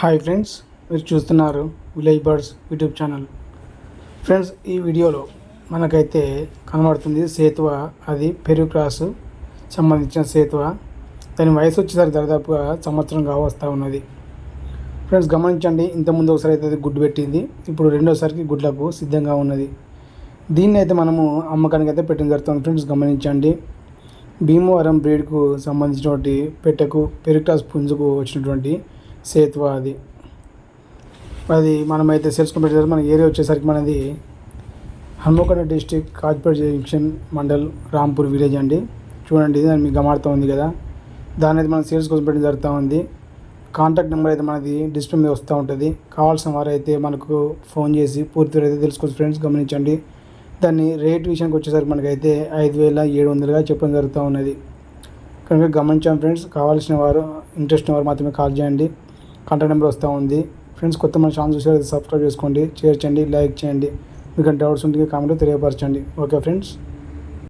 Hi friends, మీరు చూస్తున్నారు village birds YouTube channel. Friends, ఈ వీడియోలో మనకైతే కనబడుతుంది సేతువ. అది పెరుగు క్రాసు సంబంధించిన సేతువ. దాని వయసు వచ్చేసరికి దాదాపుగా సంవత్సరం కావస్తూ ఉన్నది. ఫ్రెండ్స్ గమనించండి, ఇంతకుముందు ఒకసారి అయితే అది గుడ్డు పెట్టింది, ఇప్పుడు రెండోసారికి గుడ్లకు సిద్ధంగా ఉన్నది. దీన్ని అయితే మనము అమ్మకానికి అయితే పెట్టడం జరుగుతుంది. ఫ్రెండ్స్ గమనించండి, భీమవరం బ్రీడ్కు సంబంధించినటువంటి పెట్టెకు పెరుగు క్రాస్ పుంజుకు వచ్చినటువంటి సేతువ. అది మనమైతే సేల్స్కొని పెట్టేసరికి మన ఏరియా వచ్చేసరికి మనది Hanamkonda district Kazipet junction mandal Rampur village అండి. చూడండి, దాన్ని మీకు గమనిస్తూ ఉంది కదా. దాన్ని అయితే మనం సేల్స్ కోసం పెట్టడం జరుగుతూ ఉంది. కాంటాక్ట్ నెంబర్ అయితే మనది డిస్ప్లే మీద వస్తూ ఉంటుంది. కావాల్సిన వారు అయితే మనకు ఫోన్ చేసి పూర్తి అయితే తెలుసుకోవచ్చు. ఫ్రెండ్స్ గమనించండి, దాన్ని రేట్ విషయానికి వచ్చేసరికి మనకైతే 5,700గా చెప్పడం జరుగుతూ ఉన్నది. కనుక గమనించాం ఫ్రెండ్స్. కావాల్సిన వారు, ఇంట్రెస్ట్ వారు మాత్రమే కాల్ చేయండి. కాంటాక్ట్ నెంబర్ వస్తూ ఉంది. ఫ్రెండ్స్, కొత్త మన ఛానల్ చూసేది సబ్స్క్రైబ్ చేసుకోండి, షేర్ చేయండి, లైక్ చేయండి. మీకు డౌట్స్ ఉంటే కామెంట్లో తెలియపరచండి. Okay friends.